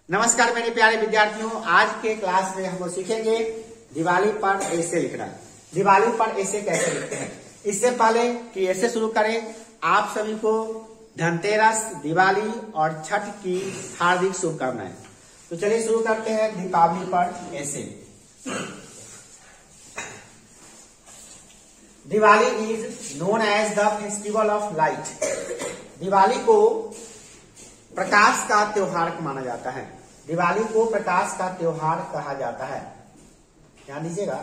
नमस्कार मेरे प्यारे विद्यार्थियों, आज के क्लास में हम लोग सीखेंगे दिवाली पर ऐसे लिखना। दिवाली पर ऐसे कैसे लिखते हैं। इससे पहले कि ऐसे शुरू करें, आप सभी को धनतेरस, दिवाली और छठ की हार्दिक शुभकामनाएं। तो चलिए शुरू करते हैं दीपावली पर ऐसे। Diwali is known as the festival of light. Diwali को प्रकाश का त्योहार माना जाता है। दिवाली को प्रकाश का त्योहार कहा जाता है। ध्यान दीजिएगा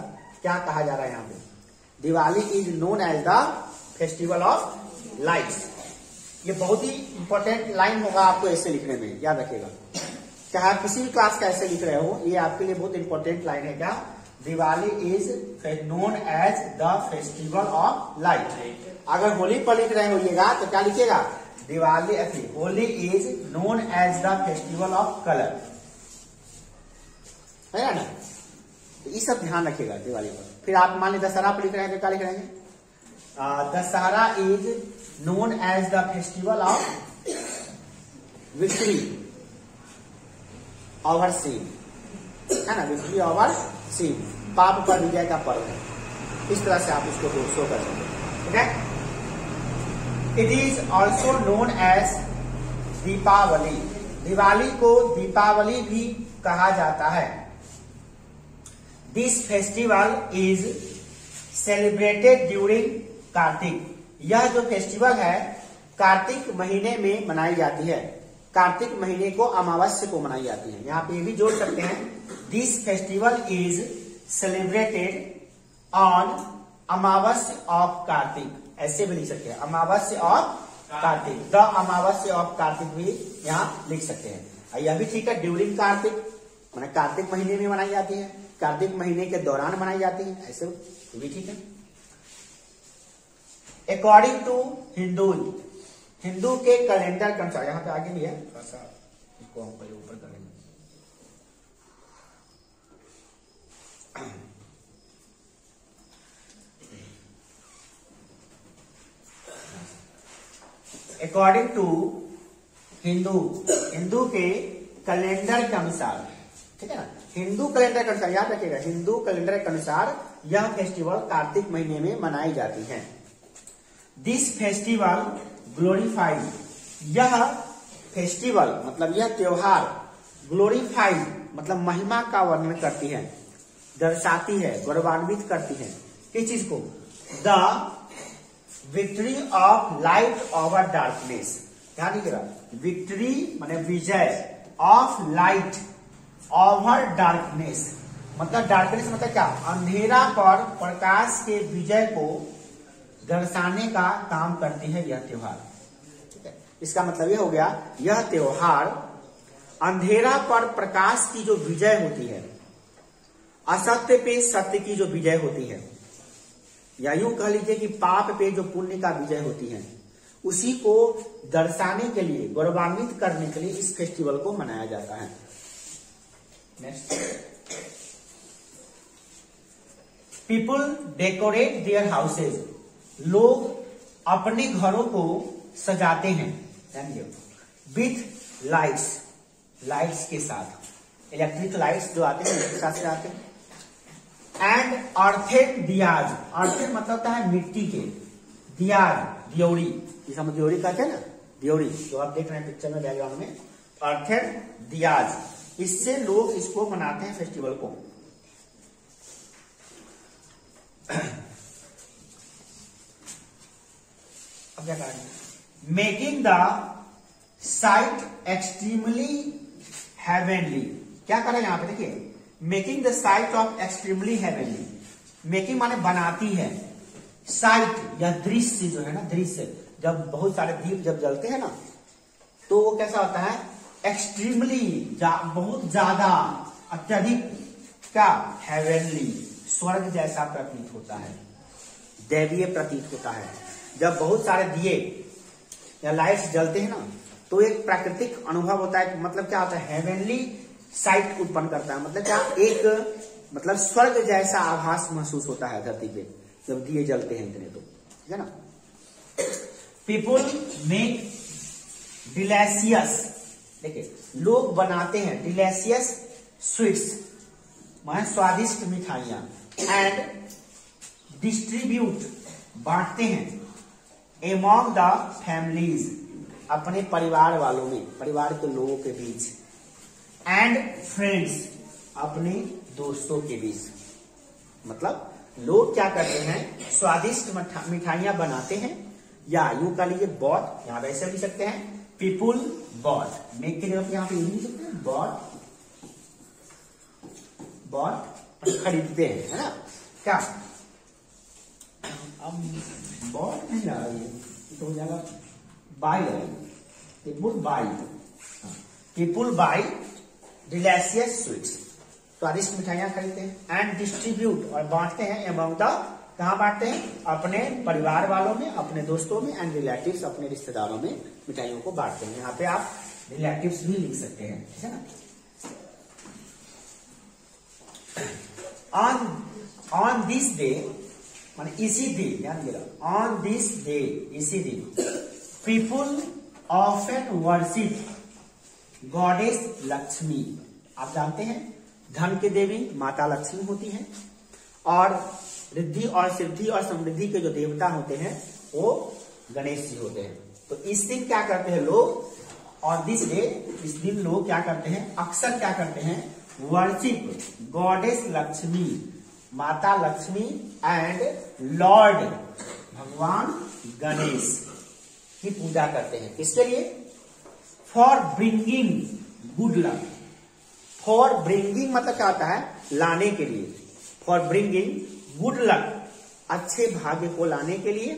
क्या कहा जा रहा है यहाँ पे। Diwali is known as the festival of lights. ये बहुत ही इंपॉर्टेंट लाइन होगा आपको ऐसे लिखने में, याद रखिएगा। चाहे आप किसी भी क्लास का ऐसे लिख रहे हो, ये आपके लिए बहुत इंपॉर्टेंट लाइन है। क्या? Diwali is known as the festival of light. अगर होली पर लिख रहे होइएगा तो क्या लिखिएगा? Diwali Holi is known as the festival of colour, है ना। तो ये सब ध्यान रखिएगा दिवाली पर। फिर आप मान लीजिए दशहरा पर लिख रहे हैं तो क्या लिख रहे हैं? Dussehra is known as the festival of victory over sin, है ना। विक्ट्री ओवर सिन, पाप पर विजय का पर्व है। इस तरह से आप उसको शो कर सकते हैं, ठीक है। It is also known as Deepavali. Diwali को दीपावली भी कहा जाता है। This festival is celebrated during Kartik. यह जो फेस्टिवल है कार्तिक महीने में मनाई जाती है। कार्तिक महीने को अमावस्या को मनाई जाती है। यहाँ पे भी जोड़ सकते हैं, this festival is celebrated on Amavasya of Kartik. ऐसे भी लिख सकते हैं, अमावस्या of Kartik, the Amavasya of Kartik भी यहाँ लिख सकते हैं। यह भी ठीक है, ड्यूरिंग कार्तिक माने कार्तिक महीने में मनाई जाती है, कार्तिक महीने के दौरान मनाई जाती है, ऐसे भी ठीक है। अकॉर्डिंग टू हिंदू, हिंदू के कैलेंडर के अनुसार, यहाँ पे आगे भी है, थोड़ा सा इसको हम पहले ऊपर करेंगे। अकॉर्डिंग टू हिंदू, हिंदू के कैलेंडर के अनुसार, ठीक है ना। हिंदू कैलेंडर के अनुसार, याद रखिएगा, हिंदू कैलेंडर के अनुसार यह फेस्टिवल कार्तिक महीने में मनाई जाती है। दिस फेस्टिवल ग्लोरीफाइड, यह फेस्टिवल मतलब यह त्योहार ग्लोरीफाइड मतलब महिमा का वर्णन करती है, दर्शाती है, गौरवान्वित करती है। किस चीज को? The victory of light over darkness. ध्यान दीजिएगा, विक्ट्री माने विजय, ऑफ लाइट ओवर डार्कनेस मतलब डार्कनेस मतलब क्या? अंधेरा पर प्रकाश के विजय को दर्शाने का काम करती है यह त्योहार, ठीक है। इसका मतलब यह हो गया, यह त्योहार अंधेरा पर प्रकाश की जो विजय होती है, असत्य पे सत्य की जो विजय होती है, या यूं कह लीजिए कि पाप पे जो पुण्य का विजय होती है, उसी को दर्शाने के लिए, गौरवान्वित करने के लिए इस फेस्टिवल को मनाया जाता है। Next, people decorate their houses. लोग अपने घरों को सजाते हैं विथ लाइट्स, लाइट्स के साथ, इलेक्ट्रिक लाइट्स जो आते हैं उसके साथ सजाते हैं। एंड अर्थेड दियाज, अर्थेड मतलब होता है मिट्टी के, दियाज दियोरी, जिसे हम दियोरी कहते हैं ना, दियोरी जो आप देख रहे हैं पिक्चर में बैकग्राउंड में, अर्थेड दियाज, इससे लोग इसको मनाते हैं फेस्टिवल को। अब क्या करेंगे? Making the site extremely heavenly. क्या करें यहाँ पे? देखिए, making the site of extremely heavenly. Making माने बनाती है, साइट या दृश्य जो है ना, दृश्य, जब बहुत सारे दीप जब जलते हैं ना, तो वो कैसा होता है? एक्सट्रीमली बहुत ज्यादा, अत्यधिक, क्या? हेवनली, स्वर्ग जैसा प्रतीत होता है, दैवीय प्रतीत होता है। जब बहुत सारे दिए या लाइट्स जलते हैं ना, तो एक प्राकृतिक अनुभव होता है। मतलब क्या होता है? हेवनली साइट उत्पन्न करता है। मतलब क्या? एक मतलब स्वर्ग जैसा आभास महसूस होता है धरती पे जब दिए जलते हैं इतने, तो ठीक है ना। पीपुल मेक डिलेशियस देखिए, लोग बनाते हैं डिलीशियस स्वीट्स, माने स्वादिष्ट मिठाइयां, एंड डिस्ट्रीब्यूट बांटते हैं, एमॉन्ग द फैमिलीज अपने परिवार वालों में, परिवार के लोगों के बीच, एंड फ्रेंड्स अपने दोस्तों के बीच। मतलब लोग क्या करते हैं, स्वादिष्ट मिठाइयां बनाते हैं, या यूं कह लीजिए बॉट, यहां वैसे लिख सकते हैं पीपुल बॉट, मेक के जगह यहां पे लिख सकते हैं बॉट, बॉट खरीदते हैं, है ना। क्या अब बॉट नहीं लगा, ये तो हो जाएगा बाई लगाइए, people by, people by delicious sweets, स्वादिष्ट मिठाइयां खरीदते हैं, एंड डिस्ट्रीब्यूट और बांटते हैं, एमॉन्ग द, कहां बांटते हैं, अपने परिवार वालों में, अपने दोस्तों में, एंड रिलेटिव्स अपने रिश्तेदारों में मिठाइयों को बांटते हैं। यहाँ पे आप रिलेटिव्स भी लिख सकते हैं, ठीक है ना। ऑन दिस डे, माने इसी दिन, ध्यान दिया, ऑन दिस डे, इसी दिन, people often worship goddess Lakshmi. आप जानते हैं धन के देवी माता लक्ष्मी होती हैं, और रिद्धि और सिद्धि और समृद्धि के जो देवता होते हैं वो गणेश जी होते हैं। तो इस दिन क्या करते हैं लोग, और दिस डे, इस दिन लोग क्या करते हैं, अक्सर क्या करते हैं, वर्शिप गॉडेस लक्ष्मी, माता लक्ष्मी, एंड लॉर्ड भगवान गणेश की पूजा करते हैं। किसके लिए, for bringing good luck, for bringing मतलब क्या होता है, लाने के लिए, फॉर ब्रिंगिंग गुड लक, अच्छे भाग्य को लाने के लिए,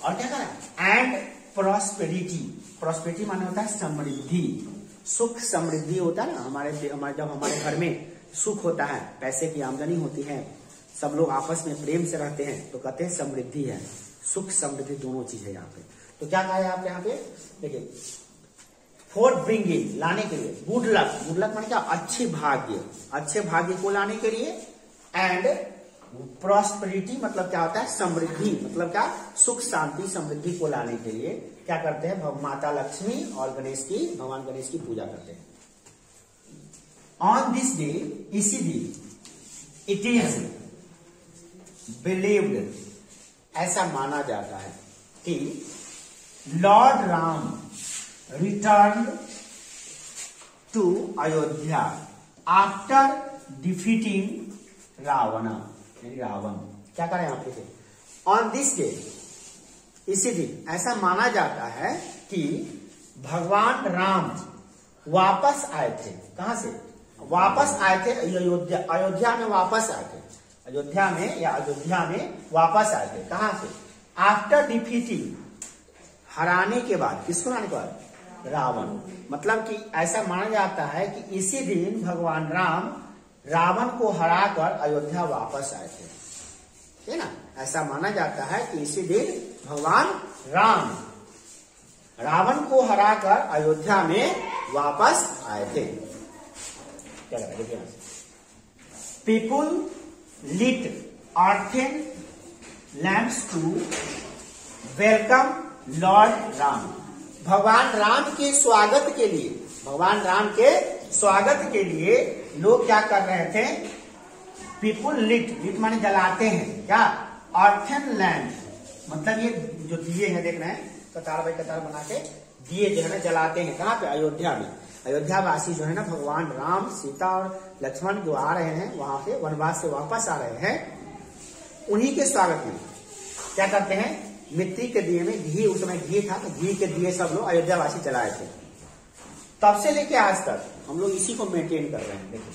और क्या करें, एंड प्रॉस्पेरिटी, प्रॉस्पेरिटी माने होता है समृद्धि, सुख समृद्धि होता है ना, जब हमारे घर में सुख होता है, पैसे की आमदनी होती है, सब लोग आपस में प्रेम से रहते हैं, तो कहते हैं समृद्धि है, सुख समृद्धि दोनों चीज है यहाँ पे। तो क्या कहा है आप यहाँ पे, देखिए, फॉर ब्रिंगिंग लाने के लिए, गुड लक, गुड लक माने क्या, अच्छे भाग्य को लाने के लिए, एंड प्रॉस्पेरिटी मतलब क्या होता है, समृद्धि मतलब क्या, सुख शांति समृद्धि को लाने के लिए क्या करते हैं, माता लक्ष्मी और भगवान गणेश की पूजा करते हैं। ऑन दिस डे, इसी दिन, इट इज बिलीव्ड, ऐसा माना जाता है कि lord Ram return to Ayodhya after defeating Ravan, Ravan क्या करें यहाँ पे, ऑन दिस डे, इसी दिन ऐसा माना जाता है कि भगवान राम वापस आए थे, कहां से वापस आए थे, अयोध्या में वापस आए थे, अयोध्या में वापस आए थे, कहां से, आफ्टर डिफीटिंग, हराने के बाद, किसको हराने के बाद, रावण। मतलब कि ऐसा माना जाता है कि इसी दिन भगवान राम रावण को हराकर अयोध्या वापस आए थे, है ना। ऐसा माना जाता है कि इसी दिन भगवान राम रावण को हराकर अयोध्या में वापस आए थे। क्या लगा, देखिए, people lit earthen lamps to welcome lord Ram. भगवान राम के स्वागत के लिए, भगवान राम के स्वागत के लिए लोग क्या कर रहे थे, पीपुल लिट माने जलाते हैं, क्या, earthen लैम्प, मतलब ये जो दिए हैं देख रहे हैं, कतार बाई कतार बना के दिए जो है ना जलाते हैं, कहाँ पे, अयोध्या में। अयोध्या वासी जो है ना भगवान राम, सीता और लक्ष्मण जो आ रहे हैं वहां से वनवास से वापस आ रहे हैं, उन्हीं के स्वागत में क्या करते हैं, मिट्टी के दिए में घी, उस समय घी था तो घी के दिए सब लोग अयोध्या वासी जलाए थे। तब से लेके आज तक हम लोग इसी को मेंटेन कर रहे हैं। देखिए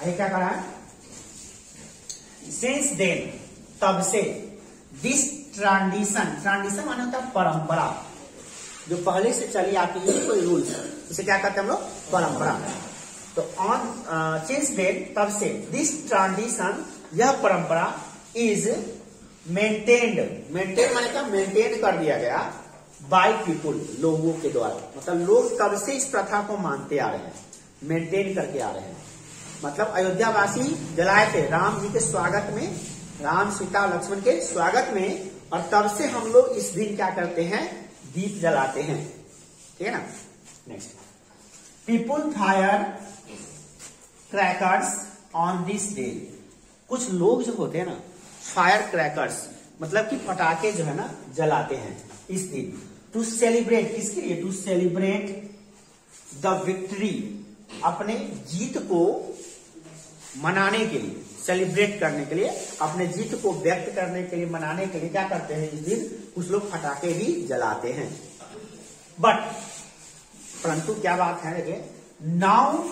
आगे क्या कर रहा है, सिंस देन, तब से, दिस ट्रांडिशन माने होता है परंपरा, जो पहले से चली आती है कोई रूल्स, इसे क्या कहते हैं हम लोग, परंपरा। तो ऑन सिंस देन, तब से, दिस ट्रांडिशन, यह परंपरा, इज मेंटेन्ड माने क्या, मेंटेन कर दिया गया, बाय पीपुल, लोगों के द्वारा, मतलब लोग कब से इस प्रथा को मानते आ रहे हैं, मेंटेन करके आ रहे हैं। मतलब अयोध्या वासी जलाए थे राम जी के स्वागत में, राम सीता लक्ष्मण के स्वागत में, और तब से हम लोग इस दिन क्या करते हैं, दीप जलाते हैं, ठीक है ना, next, people fire crackers on this day. कुछ लोग जो होते हैं ना, फायर क्रैकर्स मतलब कि पटाखे जो है ना जलाते हैं इस दिन, टू सेलिब्रेट, किसके लिए? टू सेलिब्रेट द विक्ट्री, अपने जीत को मनाने के लिए, सेलिब्रेट करने के लिए, अपने जीत को व्यक्त करने के लिए, मनाने के लिए क्या करते हैं इस दिन? कुछ लोग पटाखे भी जलाते हैं। बट परंतु क्या बात है, देखिए, now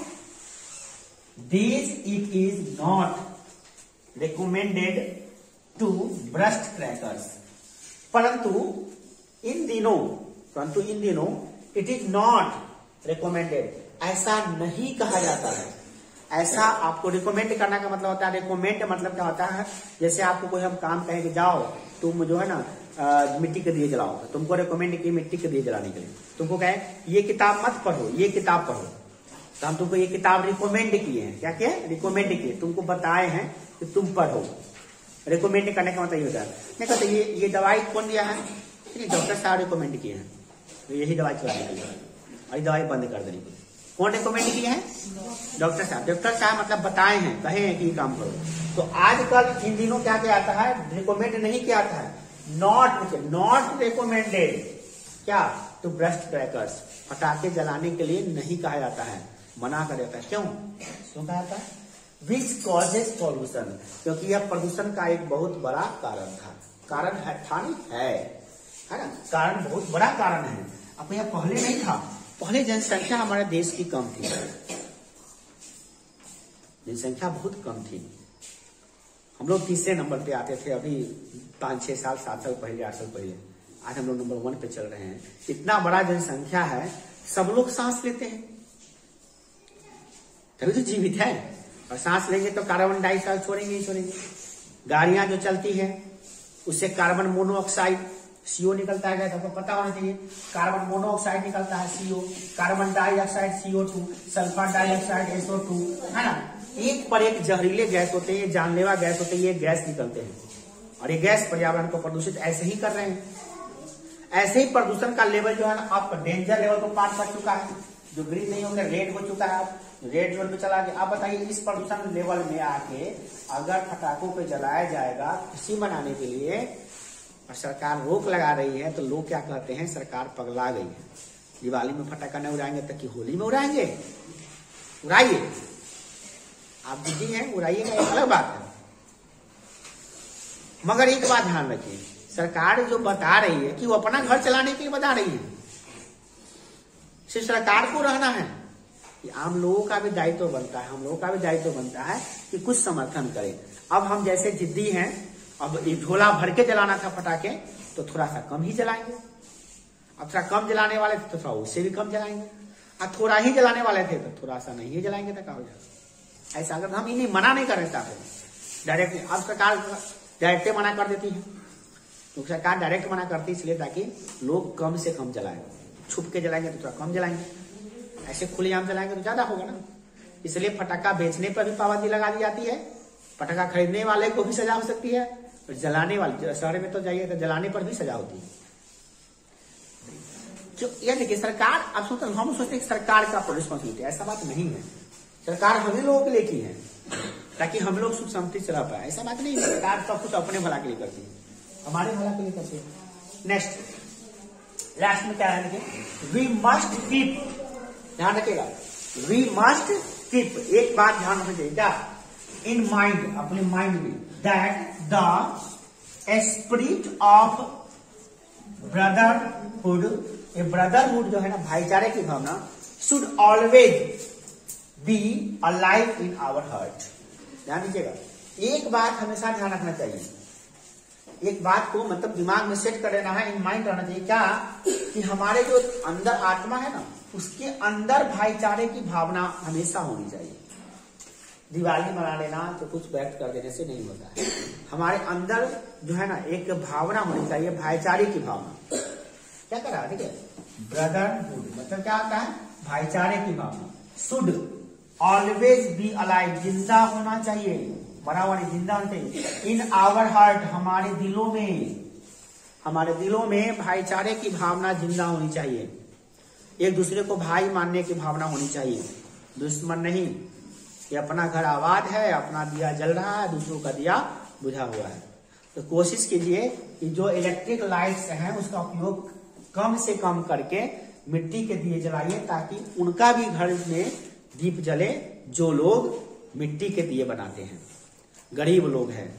this it is not recommended to burst crackers. परंतु इन दिनों इट इज नॉट रिकमेंडेड, ऐसा नहीं कहा जाता है। ऐसा आपको रिकमेंड करने का मतलब होता है, रिकमेंड मतलब क्या होता है, जैसे आपको कोई हम काम कहें कि जाओ तुम जो है ना मिट्टी के दिए जलाओ, तुमको रिकमेंड किए मिट्टी के दिए जलाने के लिए, तुमको कहे ये किताब मत पढ़ो, ये किताब पढ़ो, तो हम तुमको ये किताब रिकमेंड किए हैं। क्या किए? रिकमेंड किए, तुमको बताए हैं कि तुम पढ़ो। रिकमेंड करने का मतलब ये होता है। नहीं कहते ये दवाई कौन दिया है? डॉक्टर साहब रिकमेंड किए हैं, तो यही दवाई चलाने के लिए, और दवाई बंद कर देनी। कौन रिकमेंड किए हैं? डॉक्टर साहब। डॉक्टर साहब मतलब बताए हैं, कहे हैं कि ये काम करो। तो आजकल इन दिनों क्या क्या आता है? रिकमेंड नहीं किया आता है, नॉट रिकमेंडेड क्या? टू ब्रस्ट क्रैकर्स, पटाखे जलाने के लिए नहीं कहा जाता है, मना कर देता है। क्यों कहा जाता है? विच कॉजेज पॉल्यूशन, क्योंकि यह प्रदूषण का एक बहुत बड़ा कारण था। कारण था नहीं है ना, कारण बहुत बड़ा कारण है। अब यह पहले नहीं था, पहले जनसंख्या हमारे देश की कम थी, जनसंख्या बहुत कम थी। हम लोग तीसरे नंबर पे आते थे अभी 5-6 साल 7 साल पहले 8 साल पहले। आज हम लोग नंबर 1 पे चल रहे हैं। इतना बड़ा जनसंख्या है, सब लोग सांस लेते हैं तभी तो जीवित है, और सांस लेंगे तो कार्बन डाइऑक्साइड छोड़ेंगे ही छोड़ेंगे। गाड़ियां जो चलती है उससे कार्बन मोनोऑक्साइड CO निकलता है, आपको पता होना चाहिए। कार्बन मोनोऑक्साइड निकलता है CO, carbon dioxide CO2, sulphur dioxide SO2, है ना। एक पर एक जहरीले गैस होते हैं, जानलेवा गैस होते हैं, ये गैस निकलते हैं, और ये गैस पर्यावरण को प्रदूषित ऐसे ही कर रहे हैं। ऐसे ही प्रदूषण का लेवल जो है ना अब डेंजर लेवल को पार कर चुका है, जो ग्रीन नहीं होकर रेड हो चुका है, रेड जोन पे चला गया। आप बताइए इस प्रदूषण लेवल में आके अगर पटाखों पे जलाया जाएगा खुशी मनाने के लिए, और सरकार रोक लगा रही है, तो लोग क्या कहते हैं? सरकार पगला गई है। दिवाली में पटाखा नहीं उड़ाएंगे तो कि होली में उड़ाएंगे? उड़ाइए, आप दीदी हैं, उड़ाइएगा, एक अलग बात है। मगर एक बात ध्यान रखिए, सरकार जो बता रही है कि वो अपना घर चलाने के लिए बता रही है, सिर्फ सरकार को रहना है कि आम लोगों का भी दायित्व बनता है, हम लोगों का भी दायित्व बनता है कि कुछ समर्थन करें। अब हम जैसे जिद्दी हैं, अब एक झोला भर के जलाना था पटाखे तो थोड़ा सा कम ही जलाएंगे, अब थोड़ा कम जलाने वाले थे तो थोड़ा उससे भी कम जलाएंगे, और थोड़ा ही जलाने वाले थे तो थोड़ा सा नहीं ही जलाएंगे तो क्या हो जाएगा। ऐसा अगर हम इन्हें मना नहीं कर रहे डायरेक्ट, अब सरकार डायरेक्ट मना कर देती है, तो सरकार डायरेक्ट मना करती है इसलिए ताकि लोग कम से कम जलाएं। छुप के जलाएंगे तो थोड़ा कम जलाएंगे, ऐसे खुलेआम जलाएंगे तो ज्यादा होगा ना। इसलिए पटाखा बेचने पर भी पाबंदी लगा दी जाती है, पटाखा खरीदने वाले को भी सजा हो सकती है, और जलाने वाले शहर में तो जाइए तो जलाने पर भी सजा होती है। जो ये देखिए सरकार, अब हम सोचते हैं सरकार का रिस्पॉन्सिबिलिटी, ऐसा बात नहीं है। सरकार हम ही लोगों के लिए की है ताकि हम लोग सुख शांति से रह पाए, ऐसा बात नहीं है। सरकार सब कुछ अपने भला के लिए करती है, हमारे भला के लिए करती है। नेक्स्ट लास्ट में क्या है, वी मस्ट कीप, ध्यान रखिएगा, वी मस्ट कीप, एक बात ध्यान रखना चाहिए क्या, इन माइंड, अपने माइंड में, that the spirit of brotherhood, ये ब्रदरहुड जो है ना, भाईचारे की भावना, should always be alive in our heart. ध्यान दीजिएगा, एक बात हमेशा ध्यान रखना चाहिए, एक बात को मतलब दिमाग में सेट कर लेना है, इन माइंड रहना चाहिए क्या, कि हमारे जो अंदर आत्मा है ना, उसके अंदर भाईचारे की भावना हमेशा होनी चाहिए। दिवाली मना लेना तो कुछ व्यक्त कर देने से नहीं होता है, हमारे अंदर जो है ना एक भावना होनी चाहिए, भाईचारे की भावना। क्या कर रहा है, ठीक है, ब्रदरहुड मतलब क्या होता है, भाईचारे की भावना। शुड ऑलवेज बी अलाइव, जिंदा होना चाहिए, बना हुआ नहीं, जिंदा होना चाहिए। इन आवर हार्ट, हमारे दिलों में, हमारे दिलों में भाईचारे की भावना जिंदा होनी चाहिए। एक दूसरे को भाई मानने की भावना होनी चाहिए, दुश्मन नहीं। ये अपना घर आबाद है, अपना दिया जल रहा है, दूसरों का दिया बुझा हुआ है। तो कोशिश कीजिए कि जो इलेक्ट्रिक लाइट्स हैं उसका उपयोग कम से कम करके मिट्टी के दिए जलाइए, ताकि उनका भी घर में दीप जले जो लोग मिट्टी के दिए बनाते हैं, गरीब लोग हैं।